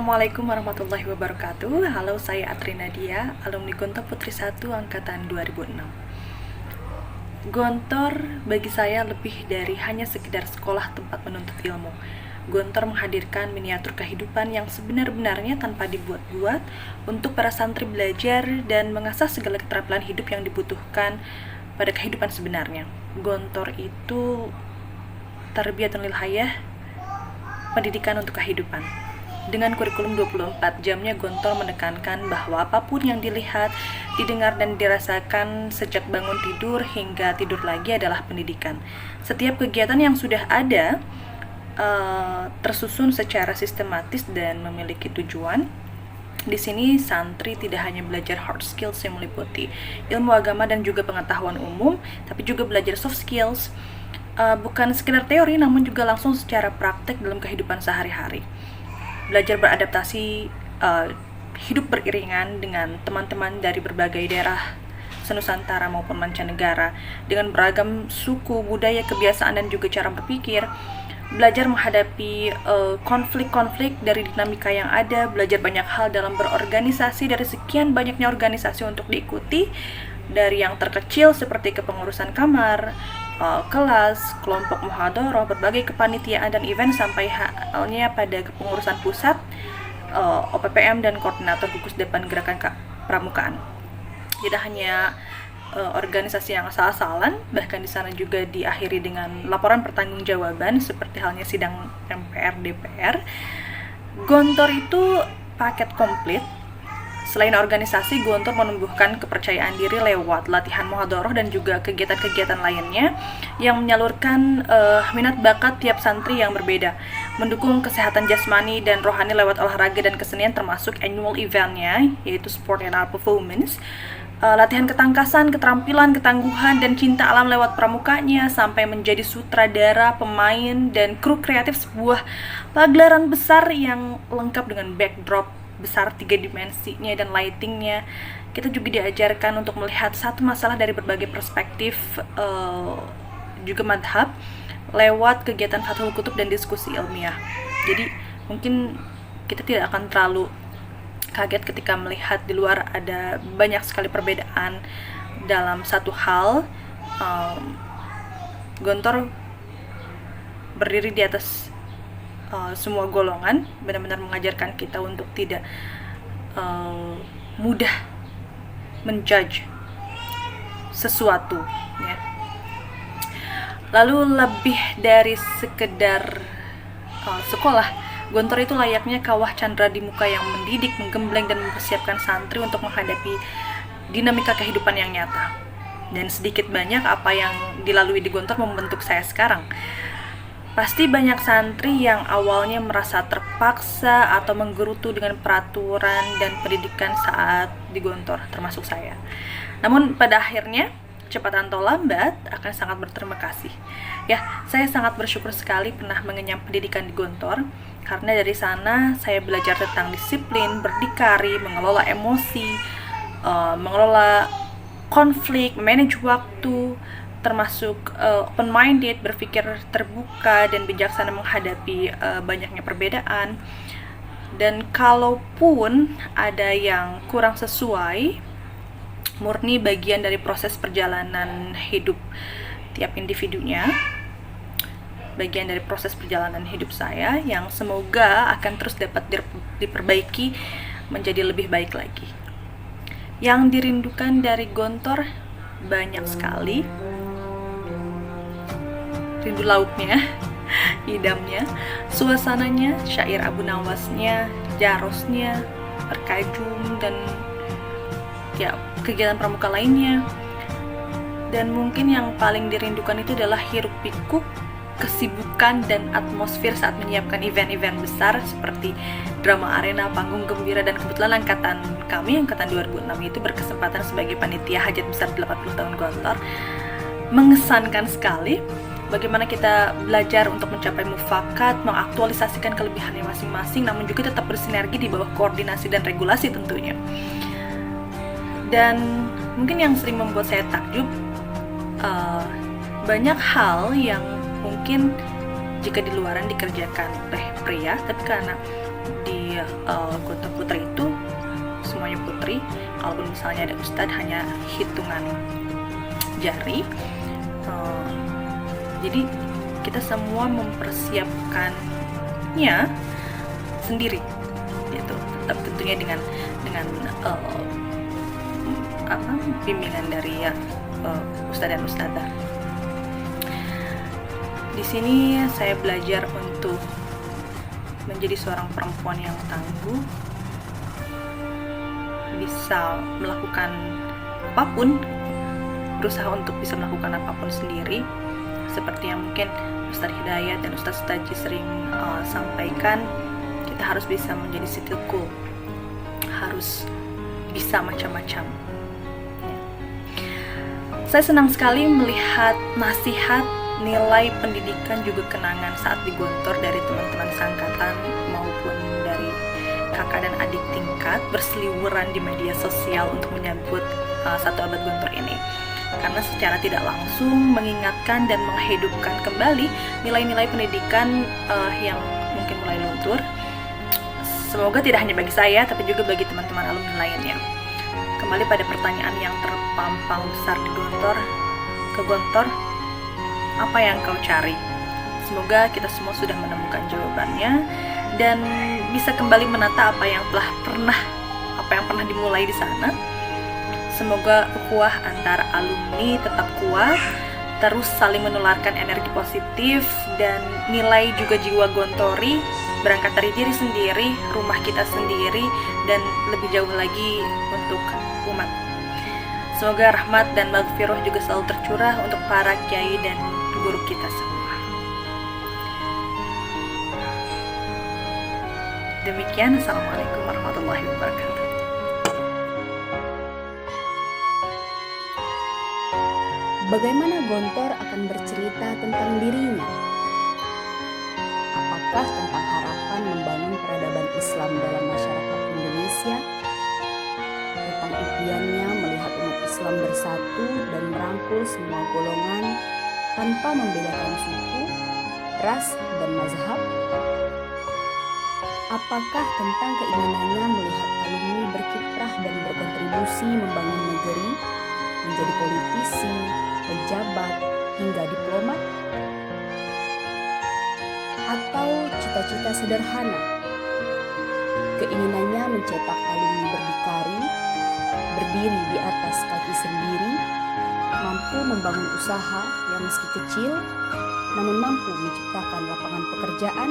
Assalamualaikum warahmatullahi wabarakatuh. Halo, saya Atri Nadia, alumni Gontor Putri 1 angkatan 2006. Gontor bagi saya lebih dari hanya sekedar sekolah tempat menuntut ilmu. Gontor menghadirkan miniatur kehidupan yang sebenar-benarnya tanpa dibuat-buat untuk para santri belajar dan mengasah segala keterampilan hidup yang dibutuhkan pada kehidupan sebenarnya. Gontor itu tarbiyatun lil hayah, pendidikan untuk kehidupan. Dengan kurikulum 24 jamnya, Gontor menekankan bahwa apapun yang dilihat, didengar, dan dirasakan sejak bangun tidur hingga tidur lagi adalah pendidikan. Setiap kegiatan yang sudah ada tersusun secara sistematis dan memiliki tujuan. Di sini santri tidak hanya belajar hard skills yang meliputi ilmu agama dan juga pengetahuan umum, tapi juga belajar soft skills, bukan sekedar teori namun juga langsung secara praktek dalam kehidupan sehari-hari. Belajar beradaptasi, hidup beriringan dengan teman-teman dari berbagai daerah senusantara maupun mancanegara dengan beragam suku, budaya, kebiasaan, dan juga cara berpikir. Belajar menghadapi konflik-konflik dari dinamika yang ada, belajar banyak hal dalam berorganisasi dari sekian banyaknya organisasi untuk diikuti, dari yang terkecil seperti kepengurusan kamar, kelas, kelompok muhadharah, berbagai kepanitiaan dan event, sampai halnya pada kepengurusan pusat, OPPM, dan koordinator gugus depan gerakan pramukaan. Tidak hanya organisasi yang asal-asalan, bahkan di sana juga diakhiri dengan laporan pertanggungjawaban seperti halnya sidang MPR DPR. Gontor itu paket komplit. Selain organisasi, Gontor menumbuhkan kepercayaan diri lewat latihan muhadharah dan juga kegiatan-kegiatan lainnya yang menyalurkan minat bakat tiap santri yang berbeda, mendukung kesehatan jasmani dan rohani lewat olahraga dan kesenian termasuk annual eventnya, yaitu Sport and Art Performance, latihan ketangkasan, keterampilan, ketangguhan, dan cinta alam lewat pramukanya, sampai menjadi sutradara, pemain, dan kru kreatif sebuah pagelaran besar yang lengkap dengan backdrop besar 3 dimensinya dan lightingnya. Kita juga diajarkan untuk melihat satu masalah dari berbagai perspektif, juga madhab, lewat kegiatan fathul kutub dan diskusi ilmiah. Jadi mungkin kita tidak akan terlalu kaget ketika melihat di luar ada banyak sekali perbedaan dalam satu hal. Gontor berdiri di atas semua golongan, benar-benar mengajarkan kita untuk tidak mudah menjudge sesuatu, ya. Lalu lebih dari sekedar sekolah, Gontor itu layaknya kawah candra di muka yang mendidik, menggembleng, dan mempersiapkan santri untuk menghadapi dinamika kehidupan yang nyata. Dan sedikit banyak apa yang dilalui di Gontor membentuk saya sekarang. Pasti banyak santri yang awalnya merasa terpaksa atau menggerutu dengan peraturan dan pendidikan saat di Gontor, termasuk saya. Namun pada akhirnya, cepat atau lambat, akan sangat berterima kasih. Ya, saya sangat bersyukur sekali pernah mengenyam pendidikan di Gontor, karena dari sana saya belajar tentang disiplin, berdikari, mengelola emosi, mengelola konflik, manage waktu, termasuk open-minded, berpikir terbuka dan bijaksana menghadapi banyaknya perbedaan. Dan kalaupun ada yang kurang sesuai, murni bagian dari proses perjalanan hidup tiap individunya, bagian dari proses perjalanan hidup saya yang semoga akan terus dapat diperbaiki menjadi lebih baik lagi. Yang dirindukan dari Gontor banyak sekali. Rindu lauknya, idamnya, suasananya, syair Abu Nawasnya, jarosnya, perkajum, dan ya kegiatan pramuka lainnya. Dan mungkin yang paling dirindukan itu adalah hiruk pikuk kesibukan dan atmosfer saat menyiapkan event-event besar seperti drama arena, panggung gembira. Dan kebetulan angkatan 2006 itu berkesempatan sebagai panitia hajat besar 80 tahun Gontor. Mengesankan sekali bagaimana kita belajar untuk mencapai mufakat, mengaktualisasikan kelebihannya masing-masing, namun juga tetap bersinergi di bawah koordinasi dan regulasi tentunya. Dan mungkin yang sering membuat saya takjub, banyak hal yang mungkin jika di luaran dikerjakan oleh pria, tapi karena di di Gontor Putra itu semuanya putri, kalaupun misalnya ada ustadz hanya hitungan jari. Jadi kita semua mempersiapkannya sendiri gitu, tetap tentunya dengan bimbingan dari ustadz dan ustadzah. Di sini saya belajar untuk menjadi seorang perempuan yang tangguh, bisa melakukan apapun, berusaha untuk bisa melakukan apapun sendiri, seperti yang mungkin Ustadz Hidayat dan Ustadz Taji sering sampaikan. Kita harus bisa menjadi sitilku, harus bisa macam-macam. Saya senang sekali melihat nasihat, nilai pendidikan juga kenangan saat di Gontor dari teman-teman seangkatan maupun dari kakak dan adik tingkat berseliweran di media sosial untuk menyambut 1 abad Gontor ini, karena secara tidak langsung mengingatkan dan menghidupkan kembali nilai-nilai pendidikan yang mungkin mulai luntur. Semoga tidak hanya bagi saya, tapi juga bagi teman-teman alumni lainnya. Kembali pada pertanyaan yang terpampang besar di Gontor, ke Gontor, apa yang kau cari? Semoga kita semua sudah menemukan jawabannya dan bisa kembali menata apa yang pernah dimulai di sana. Semoga ukhuwah antar alumni tetap kuat, terus saling menularkan energi positif dan nilai juga jiwa Gontori, berangkat dari diri sendiri, rumah kita sendiri, dan lebih jauh lagi untuk umat. Semoga rahmat dan maghfirah juga selalu tercurah untuk para kiai dan guru kita semua. Demikian, Assalamualaikum warahmatullahi wabarakatuh. Bagaimana Gontor akan bercerita tentang dirinya? Apakah tentang harapan membangun peradaban Islam dalam masyarakat Indonesia? Tentang impiannya melihat umat Islam bersatu dan merangkul semua golongan tanpa membedakan suku, ras, dan mazhab? Apakah tentang keinginannya melihat alumni berkiprah dan berkontribusi membangun negeri, menjadi politisi, pejabat, hingga diplomat? Atau cita-cita sederhana, keinginannya mencetak alumni berdikari, berdiri di atas kaki sendiri, mampu membangun usaha yang meski kecil, namun mampu menciptakan lapangan pekerjaan,